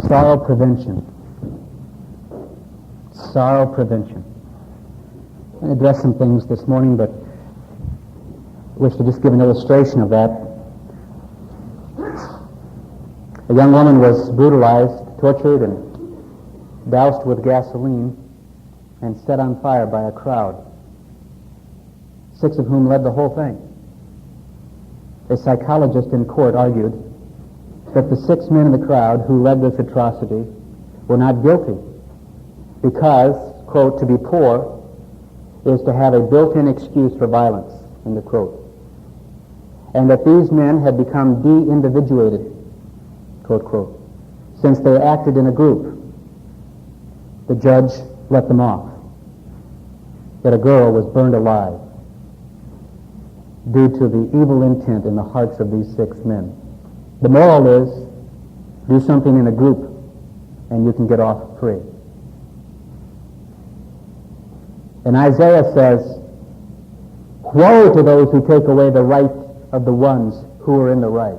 Sorrow prevention. Sorrow prevention. I'm going to address some things this morning, but I wish to just give an illustration of that. A young woman was brutalized, tortured, and doused with gasoline and set on fire by a crowd, 6 of whom led the whole thing. A psychologist in court argued that the 6 men in the crowd who led this atrocity were not guilty because, quote, to be poor is to have a built-in excuse for violence, end of quote. And that these men had become de-individuated, quote, quote, since they acted in a group. The judge let them off. That a girl was burned alive due to the evil intent in the hearts of these 6 men. The moral is, do something in a group and you can get off free. And Isaiah says, woe to those who take away the right of the ones who are in the right.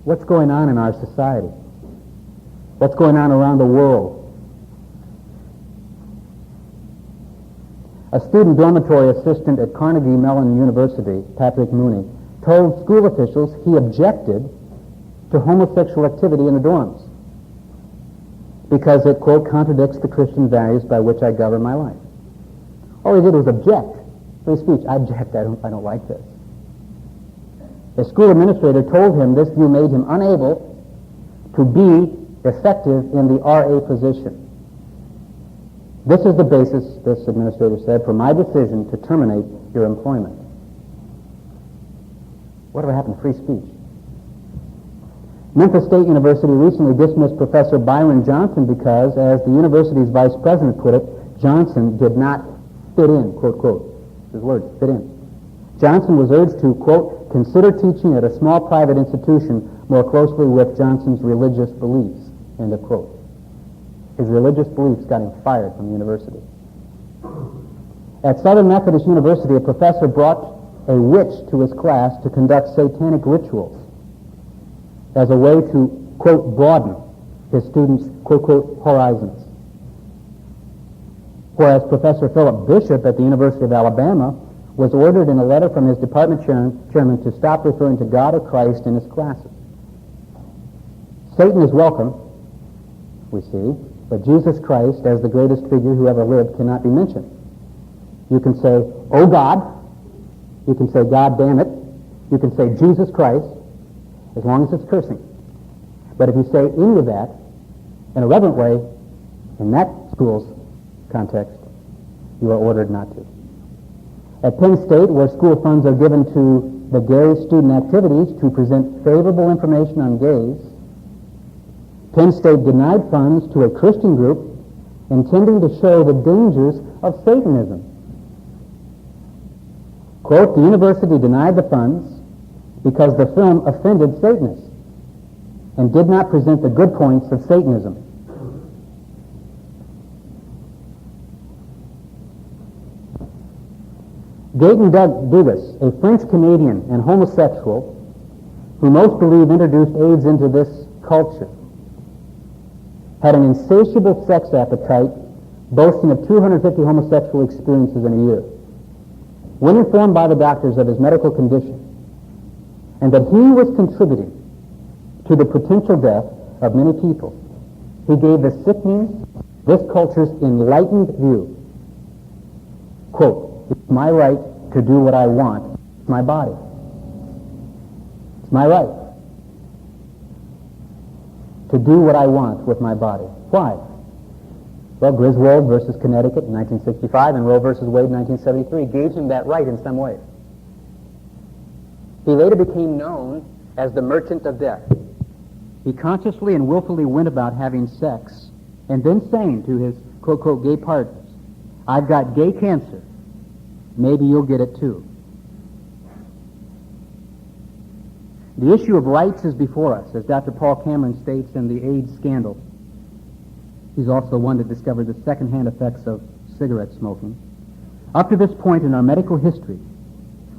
What's going on in our society? What's going on around the world? A student dormitory assistant at Carnegie Mellon University, Patrick Mooney, told school officials he objected to homosexual activity in the dorms because it, quote, contradicts the Christian values by which I govern my life. All he did was object. Free speech. I object. I don't like this. A school administrator told him this view made him unable to be effective in the RA position. This is the basis, this administrator said, for my decision to terminate your employment. Whatever happened to free speech? Memphis State University recently dismissed Professor Byron Johnson because, as the university's vice president put it, Johnson did not fit in, quote, quote. His words, fit in. Johnson was urged to, quote, consider teaching at a small private institution more closely with Johnson's religious beliefs, end of quote. His religious beliefs got him fired from the university. At Southern Methodist University, a professor brought a witch to his class to conduct satanic rituals as a way to, quote, broaden his students' quote, quote, horizons. Whereas Professor Philip Bishop at the University of Alabama was ordered in a letter from his department chairman to stop referring to God or Christ in his classes. Satan is welcome, we see, but Jesus Christ, as the greatest figure who ever lived, cannot be mentioned. You can say, oh God. You can say, God damn it. You can say, Jesus Christ, as long as it's cursing. But if you say any of that in a reverent way, in that school's context, you are ordered not to. At Penn State, where school funds are given to the gay student activities to present favorable information on gays, Penn State denied funds to a Christian group intending to show the dangers of Satanism. Quote, the university denied the funds because the film offended Satanists and did not present the good points of Satanism. Gaten Dugas, a French-Canadian and homosexual who most believe introduced AIDS into this culture, had an insatiable sex appetite, boasting of 250 homosexual experiences in a year. When informed by the doctors of his medical condition and that he was contributing to the potential death of many people, he gave the sickening, this culture's enlightened view. Quote, it's my right to do what I want. It's my body. It's my right to do what I want with my body. Why? Well, Griswold versus Connecticut in 1965 and Roe versus Wade in 1973 gave him that right in some way. He later became known as the Merchant of Death. He consciously and willfully went about having sex and then saying to his, quote, quote, gay partners, I've got gay cancer. Maybe you'll get it too. The issue of rights is before us, as Dr. Paul Cameron states in the AIDS scandal. He's also the one that discovered the secondhand effects of cigarette smoking. Up to this point in our medical history,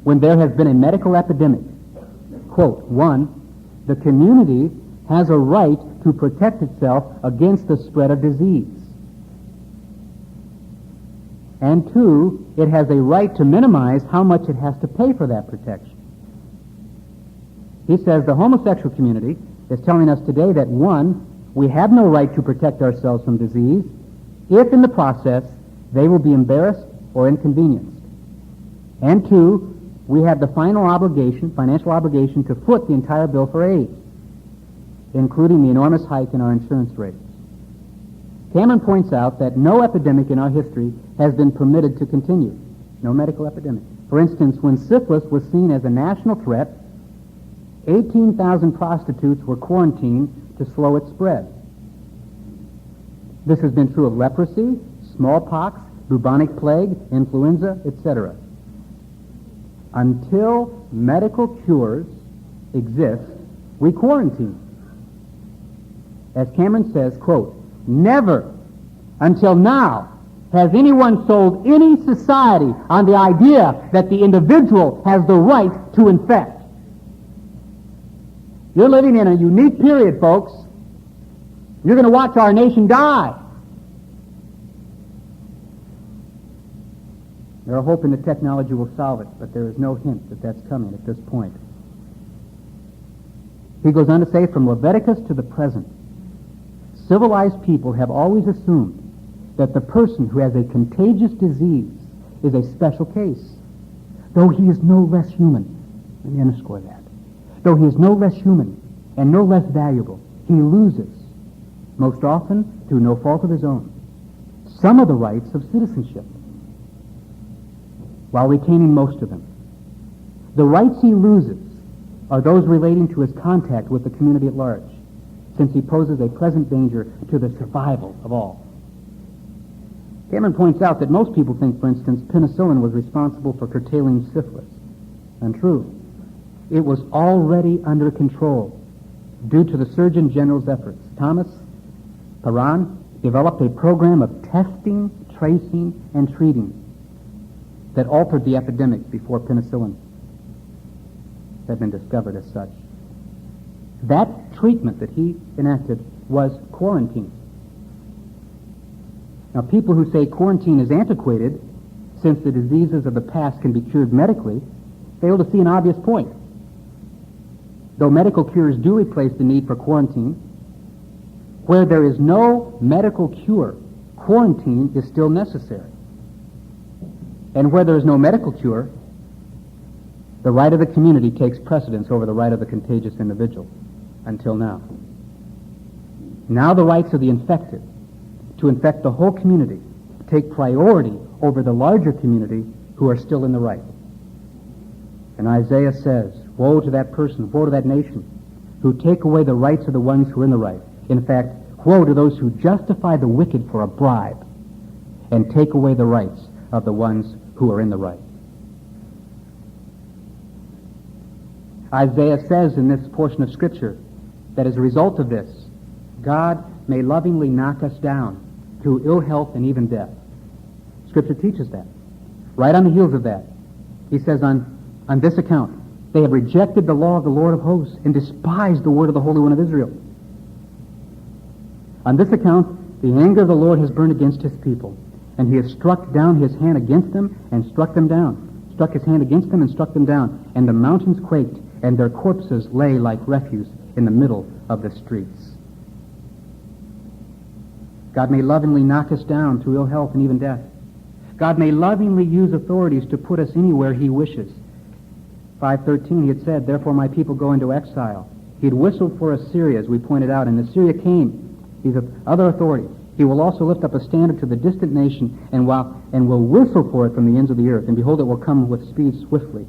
when there has been a medical epidemic, Quote, 1, the community has a right to protect itself against the spread of disease. And 2, it has a right to minimize how much it has to pay for that protection. He says the homosexual community is telling us today that 1, we have no right to protect ourselves from disease if in the process they will be embarrassed or inconvenienced. And 2, we have the financial obligation to foot the entire bill for AIDS, including the enormous hike in our insurance rates. Cameron points out that no epidemic in our history has been permitted to continue, no medical epidemic. For instance, when syphilis was seen as a national threat, 18,000 prostitutes were quarantined to slow its spread. This has been true of leprosy, smallpox, bubonic plague, influenza, etc. Until medical cures exist, we quarantine. As Cameron says, quote, never until now has anyone sold any society on the idea that the individual has the right to infect. You're living in a unique period, folks. You're going to watch our nation die. They're hoping that technology will solve it, but there is no hint that that's coming at this point. He goes on to say, from Leviticus to the present, civilized people have always assumed that the person who has a contagious disease is a special case, though he is no less human. Let me underscore that. Though he is no less human and no less valuable, he loses, most often through no fault of his own, some of the rights of citizenship, while retaining most of them. The rights he loses are those relating to his contact with the community at large, since he poses a present danger to the survival of all. Cameron points out that most people think, for instance, penicillin was responsible for curtailing syphilis. Untrue. It was already under control due to the Surgeon General's efforts. Thomas Perron developed a program of testing, tracing, and treating that altered the epidemic before penicillin had been discovered as such. That treatment that he enacted was quarantine. Now, people who say quarantine is antiquated, since the diseases of the past can be cured medically, fail to see an obvious point. Though medical cures do replace the need for quarantine, where there is no medical cure, quarantine is still necessary. And where there is no medical cure, the right of the community takes precedence over the right of the contagious individual, until now. Now the rights of the infected to infect the whole community take priority over the larger community who are still in the right. And Isaiah says, woe to that person, woe to that nation, who take away the rights of the ones who are in the right. In fact, woe to those who justify the wicked for a bribe and take away the rights of the ones who are in the right. Isaiah says in this portion of Scripture that as a result of this, God may lovingly knock us down through ill health and even death. Scripture teaches that. Right on the heels of that, he says, on this account, they have rejected the law of the Lord of hosts and despised the word of the Holy One of Israel. On this account, the anger of the Lord has burned against his people, and he has struck down his hand against them and struck them down. Struck his hand against them and struck them down. And the mountains quaked, and their corpses lay like refuse in the middle of the streets. God may lovingly knock us down through ill health and even death. God may lovingly use authorities to put us anywhere he wishes. 5:13, he had said, therefore my people go into exile. He had whistled for Assyria, as we pointed out, and Assyria came. These are other authorities. He will also lift up a standard to the distant nation and will whistle for it from the ends of the earth. And behold, it will come with speed swiftly.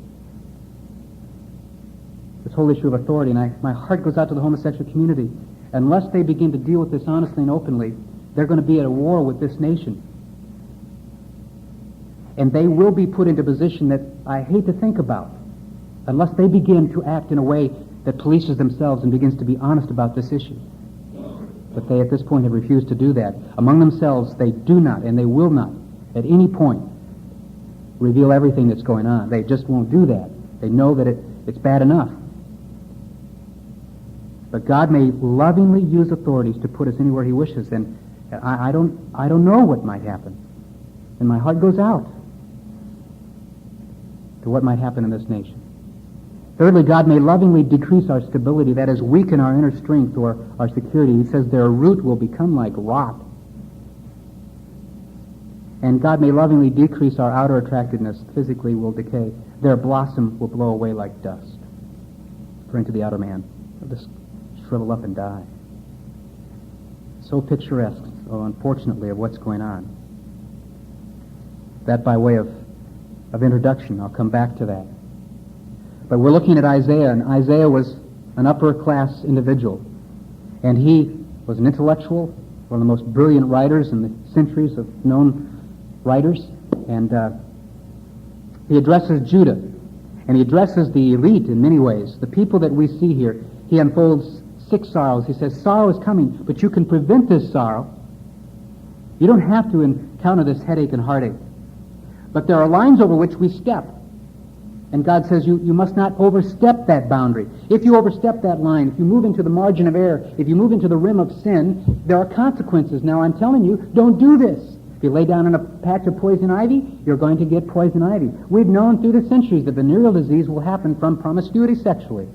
This whole issue of authority, and my heart goes out to the homosexual community. Unless they begin to deal with this honestly and openly, they're going to be at a war with this nation. And they will be put into a position that I hate to think about, unless they begin to act in a way that polices themselves and begins to be honest about this issue. But they at this point have refused to do that. Among themselves, they do not, and they will not, at any point, reveal everything that's going on. They just won't do that. They know that it's bad enough. But God may lovingly use authorities to put us anywhere He wishes, and I don't know what might happen. And my heart goes out to what might happen in this nation. Thirdly, God may lovingly decrease our stability, that is, weaken our inner strength or our security. He says their root will become like rot. And God may lovingly decrease our outer attractiveness, physically will decay. Their blossom will blow away like dust. Referring to the outer man. They'll just shrivel up and die. So picturesque, unfortunately, of what's going on. That by way of introduction. I'll come back to that. But we're looking at Isaiah, and Isaiah was an upper-class individual. And he was an intellectual, one of the most brilliant writers in the centuries of known writers. And he addresses Judah. And he addresses the elite in many ways. The people that we see here, he unfolds 6 sorrows. He says, sorrow is coming, but you can prevent this sorrow. You don't have to encounter this headache and heartache. But there are lines over which we step. And God says you must not overstep that boundary. If you overstep that line, if you move into the margin of error, if you move into the rim of sin, there are consequences. Now I'm telling you, don't do this. If you lay down in a patch of poison ivy, you're going to get poison ivy. We've known through the centuries that venereal disease will happen from promiscuity sexually.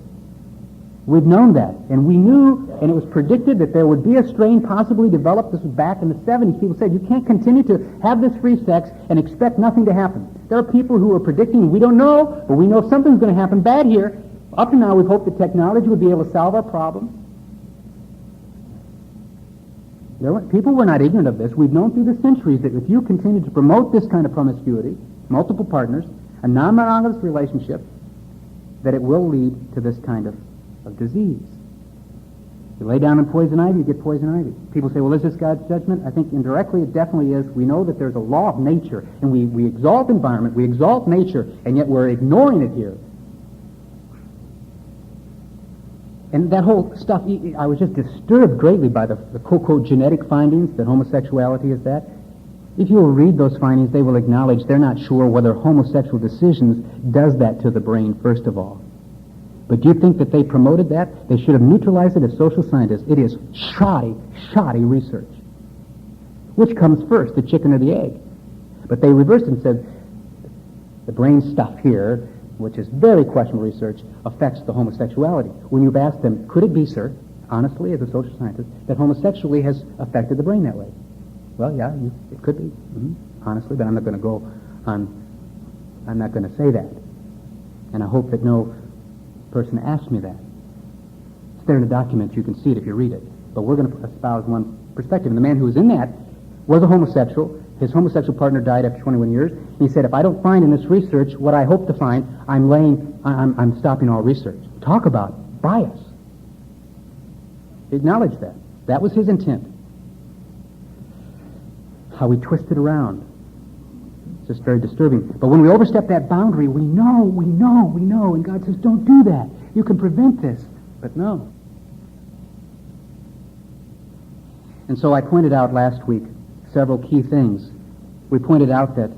We've known that. And we knew, and it was predicted that there would be a strain possibly developed. This was back in the 70s. People said, you can't continue to have this free sex and expect nothing to happen. There are people who are predicting, we don't know, but we know something's going to happen bad here. Up to now, we've hoped that technology would be able to solve our problem. People were not ignorant of this. We've known through the centuries that if you continue to promote this kind of promiscuity, multiple partners, a non-monogamous relationship, that it will lead to this kind of disease. You lay down in poison ivy, you get poison ivy. People say, well, is this God's judgment? I think indirectly it definitely is. We know that there's a law of nature, and we exalt environment, we exalt nature, and yet we're ignoring it here. And that whole stuff, I was just disturbed greatly by the quote-unquote genetic findings that homosexuality is that. If you will read those findings, they will acknowledge they're not sure whether homosexual decisions does that to the brain, first of all. But do you think that they promoted that? They should have neutralized it as social scientists. It is shoddy research. Which comes first, the chicken or the egg? But they reversed and said, the brain stuff here, which is very questionable research, affects the homosexuality. When you've asked them, could it be, sir, honestly, as a social scientist, that homosexuality has affected the brain that way? Well, yeah, it could be, honestly, but I'm not going to go on, I'm not going to say that. And I hope that no person asked me that. It's there in the document. You can see it if you read it. But we're going to espouse one perspective. And the man who was in that was a homosexual. His homosexual partner died after 21 years. He said, if I don't find in this research what I hope to find, I'm stopping all research. Talk about bias. Acknowledge that. That was his intent. How we twist it around. It's just very disturbing. But when we overstep that boundary, we know, and God says, don't do that. You can prevent this. But no. And so I pointed out last week several key things. We pointed out that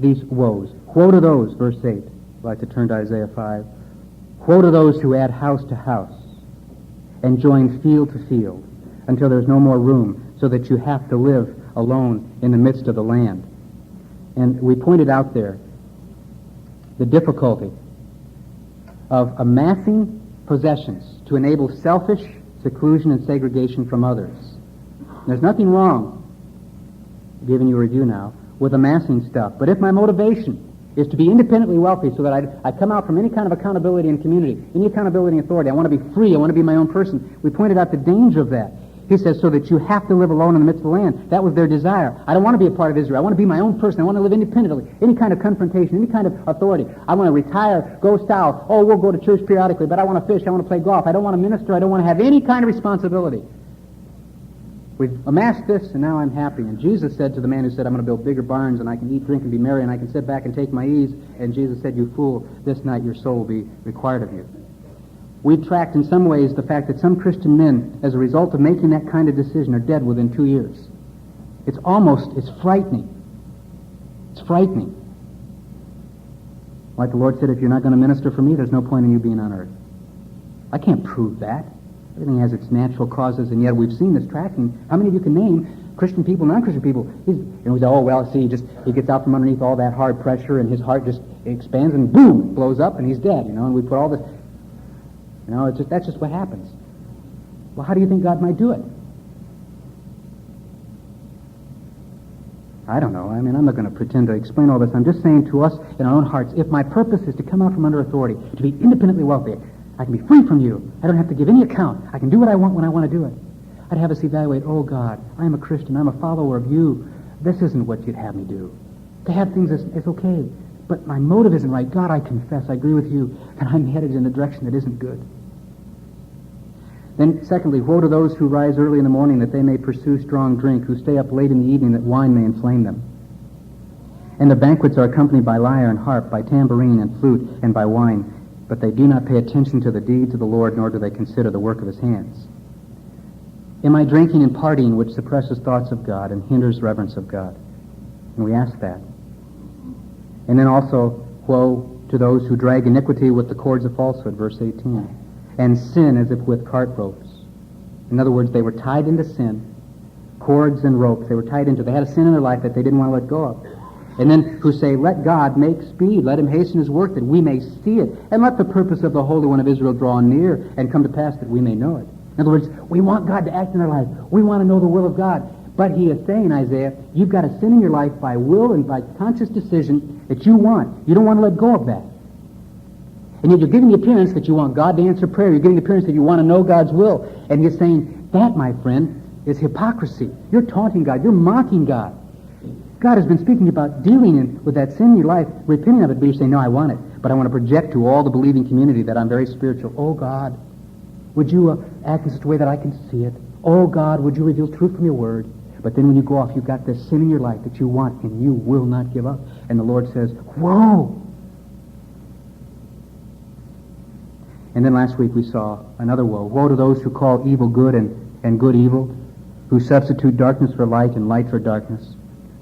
these woes. Woe to those, verse 8. I'd like to turn to Isaiah 5. Woe to those who add house to house and join field to field until there's no more room, so that you have to live alone in the midst of the land. And we pointed out there the difficulty of amassing possessions to enable selfish seclusion and segregation from others. There's nothing wrong, giving you a review now, with amassing stuff. But if my motivation is to be independently wealthy so that I come out from any kind of accountability in community, any accountability and authority, I want to be free, I want to be my own person, we pointed out the danger of that. He says, so that you have to live alone in the midst of the land. That was their desire. I don't want to be a part of Israel. I want to be my own person. I want to live independently. Any kind of confrontation, any kind of authority. I want to retire, go south. Oh, we'll go to church periodically, but I want to fish. I want to play golf. I don't want to minister. I don't want to have any kind of responsibility. We've amassed this, and now I'm happy. And Jesus said to the man who said, I'm going to build bigger barns, and I can eat, drink, and be merry, and I can sit back and take my ease. And Jesus said, you fool, this night your soul will be required of you. We've tracked in some ways the fact that some Christian men, as a result of making that kind of decision, are dead within 2 years. It's frightening. It's frightening. Like the Lord said, if you're not going to minister for me, there's no point in you being on earth. I can't prove that. Everything has its natural causes, and yet we've seen this tracking. How many of you can name Christian people, non-Christian people? We say, oh, well, see, he gets out from underneath all that hard pressure, and his heart just expands, and boom, blows up, and he's dead, and we put all this, that's just what happens. Well, how do you think God might do it? I don't know. I'm not going to pretend to explain all this. I'm just saying to us in our own hearts, if my purpose is to come out from under authority, to be independently wealthy, I can be free from you. I don't have to give any account. I can do what I want when I want to do it. I'd have us evaluate, oh God, I'm a Christian. I'm a follower of you. This isn't what you'd have me do. To have things is okay, but my motive isn't right. God, I confess, I agree with you, that I'm headed in a direction that isn't good. Then, secondly, woe to those who rise early in the morning that they may pursue strong drink, who stay up late in the evening that wine may inflame them. And their banquets are accompanied by lyre and harp, by tambourine and flute, and by wine, but they do not pay attention to the deeds of the Lord, nor do they consider the work of his hands. Am I drinking and partying which suppresses thoughts of God and hinders reverence of God? And we ask that. And then also, woe to those who drag iniquity with the cords of falsehood, verse 18. And sin as if with cart ropes. In other words, they were tied into sin, cords and ropes. They were tied into. They had a sin in their life that they didn't want to let go of. And then who say, let God make speed, let him hasten his work that we may see it, and let the purpose of the Holy One of Israel draw near and come to pass that we may know it. In other words, we want God to act in our life. We want to know the will of God. But he is saying, Isaiah, you've got a sin in your life by will and by conscious decision that you want. You don't want to let go of that. And yet you're giving the appearance that you want God to answer prayer. You're giving the appearance that you want to know God's will. And you're saying, that, my friend, is hypocrisy. You're taunting God. You're mocking God. God has been speaking about dealing with that sin in your life, repenting of it, but you're saying, no, I want it. But I want to project to all the believing community that I'm very spiritual. Oh, God, would you act in such a way that I can see it? Oh, God, would you reveal truth from your word? But then when you go off, you've got this sin in your life that you want, and you will not give up. And the Lord says, whoa! And then last week we saw another woe. Woe to those who call evil good and good evil, who substitute darkness for light and light for darkness,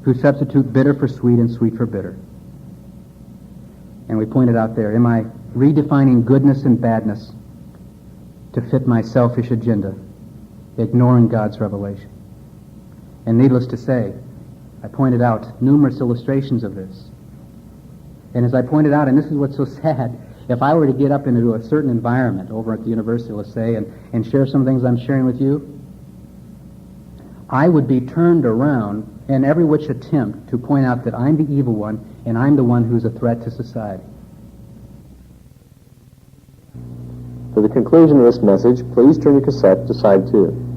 who substitute bitter for sweet and sweet for bitter. And we pointed out there, am I redefining goodness and badness to fit my selfish agenda, ignoring God's revelation? And needless to say, I pointed out numerous illustrations of this. And as I pointed out, and this is what's so sad, if I were to get up into a certain environment over at the university, let's say, and share some things I'm sharing with you, I would be turned around in every which attempt to point out that I'm the evil one and I'm the one who's a threat to society. For the conclusion of this message, please turn your cassette to side 2.